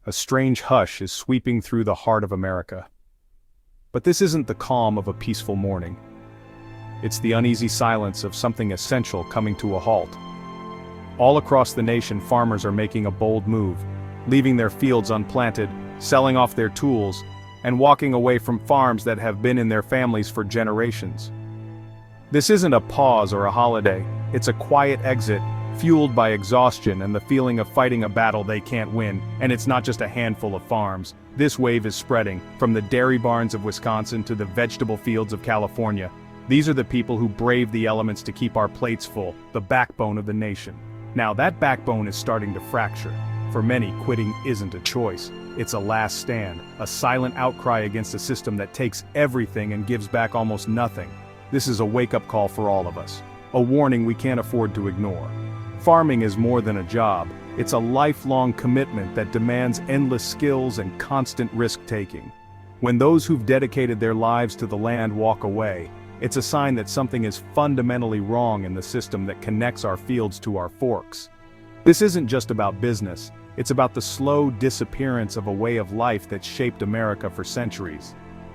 A strange hush is sweeping through the heart of America. But this isn't the calm of a peaceful morning. It's the uneasy silence of something essential coming to a halt. All across the nation, farmers are making a bold move, leaving their fields unplanted, selling off their tools, and walking away from farms that have been in their families for generations. This isn't a pause or a holiday, it's a quiet exit, fueled by exhaustion and the feeling of fighting a battle they can't win. And it's not just a handful of farms. This wave is spreading, from the dairy barns of Wisconsin to the vegetable fields of California. These are the people who brave the elements to keep our plates full, the backbone of the nation. Now that backbone is starting to fracture. For many, quitting isn't a choice. It's a last stand, a silent outcry against a system that takes everything and gives back almost nothing. This is a wake-up call for all of us, a warning we can't afford to ignore. Farming is more than a job, it's a lifelong commitment that demands endless skills and constant risk-taking. When those who've dedicated their lives to the land walk away, it's a sign that something is fundamentally wrong in the system that connects our fields to our forks. This isn't just about business, it's about the slow disappearance of a way of life that shaped America for centuries.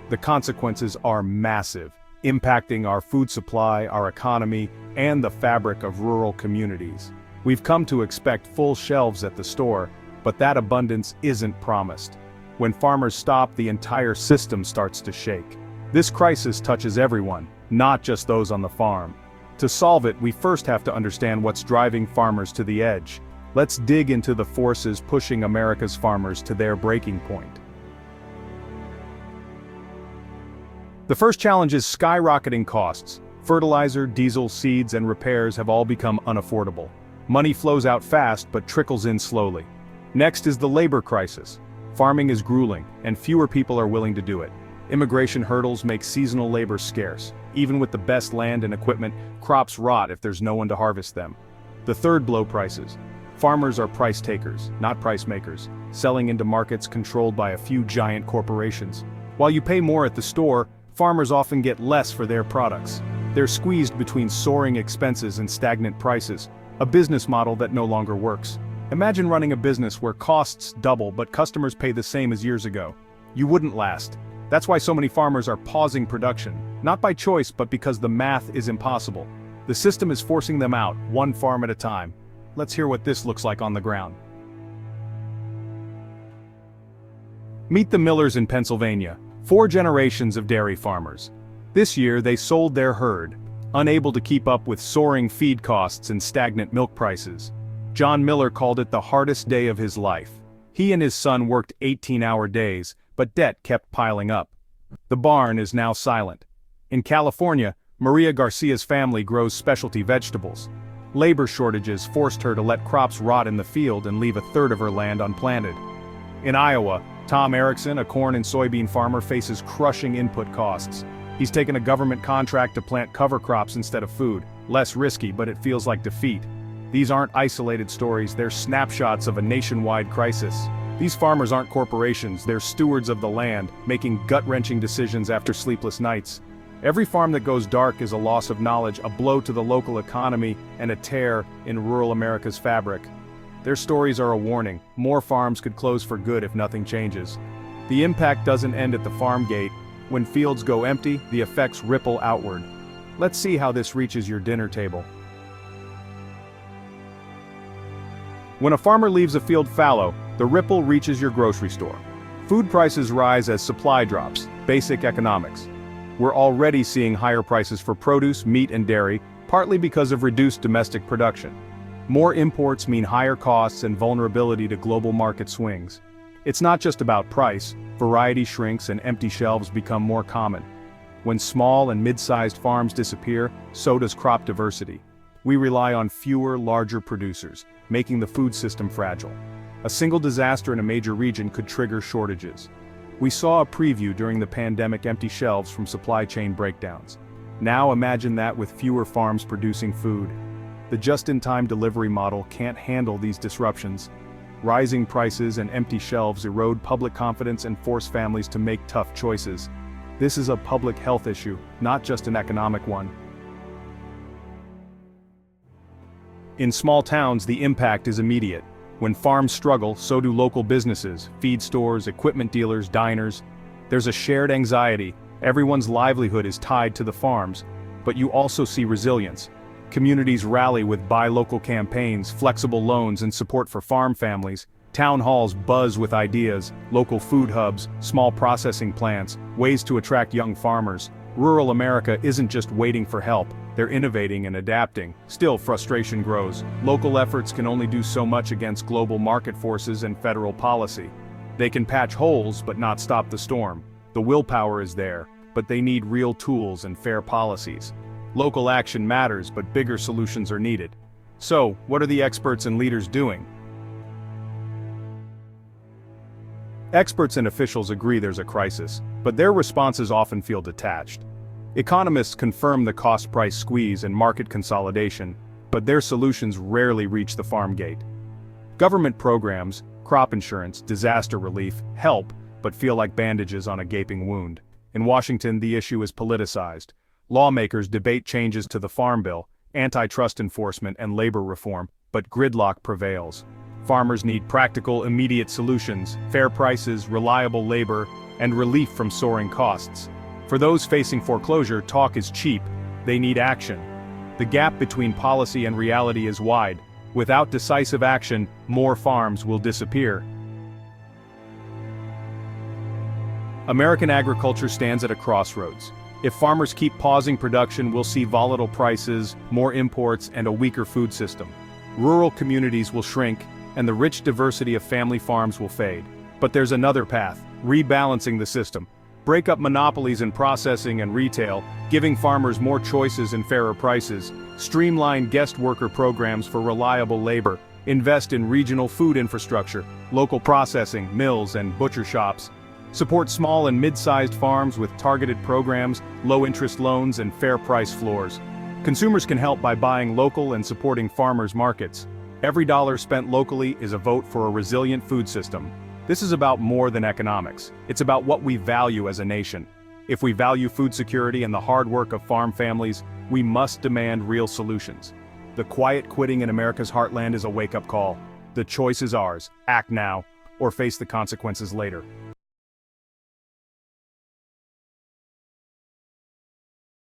The consequences are massive, impacting our food supply, our economy, and the fabric of rural communities. We've come to expect full shelves at the store, but that abundance isn't promised. When farmers stop, the entire system starts to shake. This crisis touches everyone, not just those on the farm. To solve it, we first have to understand what's driving farmers to the edge. Let's dig into the forces pushing America's farmers to their breaking point. The first challenge is skyrocketing costs. Fertilizer, diesel, seeds, and repairs have all become unaffordable. Money flows out fast but trickles in slowly. Next is the labor crisis. Farming is grueling, and fewer people are willing to do it. Immigration hurdles make seasonal labor scarce. Even with the best land and equipment, crops rot if there's no one to harvest them. The third blow: prices. Farmers are price takers, not price makers, selling into markets controlled by a few giant corporations. While you pay more at the store, farmers often get less for their products. They're squeezed between soaring expenses and stagnant prices, a business model that no longer works. Imagine running a business where costs double but customers pay the same as years ago. You wouldn't last. That's why so many farmers are pausing production, not by choice but because the math is impossible. The system is forcing them out, one farm at a time. Let's hear what this looks like on the ground. Meet the Millers in Pennsylvania, 4 generations of dairy farmers. This year they sold their herd, unable to keep up with soaring feed costs and stagnant milk prices. John Miller called it the hardest day of his life. He and his son worked 18-hour days, but debt kept piling up. The barn is now silent. In California, Maria Garcia's family grows specialty vegetables. Labor shortages forced her to let crops rot in the field and leave a third of her land unplanted. In Iowa, Tom Erickson, a corn and soybean farmer, faces crushing input costs. He's taken a government contract to plant cover crops instead of food. Less risky, but it feels like defeat. These aren't isolated stories, they're snapshots of a nationwide crisis. These farmers aren't corporations, they're stewards of the land, making gut-wrenching decisions after sleepless nights. Every farm that goes dark is a loss of knowledge, a blow to the local economy, and a tear in rural America's fabric. Their stories are a warning. More farms could close for good if nothing changes. The impact doesn't end at the farm gate. When fields go empty, the effects ripple outward. Let's see how this reaches your dinner table. When a farmer leaves a field fallow, the ripple reaches your grocery store. Food prices rise as supply drops, basic economics. We're already seeing higher prices for produce, meat, and dairy, partly because of reduced domestic production. More imports mean higher costs and vulnerability to global market swings. It's not just about price, variety shrinks and empty shelves become more common. When small and mid-sized farms disappear, so does crop diversity. We rely on fewer, larger producers, making the food system fragile. A single disaster in a major region could trigger shortages. We saw a preview during the pandemic: empty shelves from supply chain breakdowns. Now imagine that with fewer farms producing food. The just-in-time delivery model can't handle these disruptions. Rising prices and empty shelves erode public confidence and force families to make tough choices. This is a public health issue, not just an economic one. In small towns, the impact is immediate. When farms struggle, so do local businesses, feed stores, equipment dealers, diners. There's a shared anxiety. Everyone's livelihood is tied to the farms. But you also see resilience. Communities rally with buy local campaigns, flexible loans, and support for farm families. Town halls buzz with ideas, local food hubs, small processing plants, ways to attract young farmers. Rural America isn't just waiting for help, they're innovating and adapting. Still, frustration grows. Local efforts can only do so much against global market forces and federal policy. They can patch holes but not stop the storm. The willpower is there, but they need real tools and fair policies. Local action matters, but bigger solutions are needed. So, what are the experts and leaders doing? Experts and officials agree there's a crisis, but their responses often feel detached. Economists confirm the cost-price squeeze and market consolidation, but their solutions rarely reach the farm gate. Government programs, crop insurance, disaster relief, help, but feel like bandages on a gaping wound. In Washington, the issue is politicized. Lawmakers debate changes to the Farm Bill, antitrust enforcement, and labor reform, but gridlock prevails. Farmers need practical, immediate solutions, fair prices, reliable labor, and relief from soaring costs. For those facing foreclosure, talk is cheap. They need action. The gap between policy and reality is wide. Without decisive action, more farms will disappear. American agriculture stands at a crossroads. If farmers keep pausing production, we'll see volatile prices, more imports, and a weaker food system. Rural communities will shrink, and the rich diversity of family farms will fade. But there's another path: rebalancing the system. Break up monopolies in processing and retail, giving farmers more choices and fairer prices. Streamline guest worker programs for reliable labor. Invest in regional food infrastructure, local processing, mills, and butcher shops. Support small and mid-sized farms with targeted programs, low-interest loans, and fair price floors. Consumers can help by buying local and supporting farmers' markets. Every dollar spent locally is a vote for a resilient food system. This is about more than economics. It's about what we value as a nation. If we value food security and the hard work of farm families, we must demand real solutions. The quiet quitting in America's heartland is a wake-up call. The choice is ours: act now, or face the consequences later.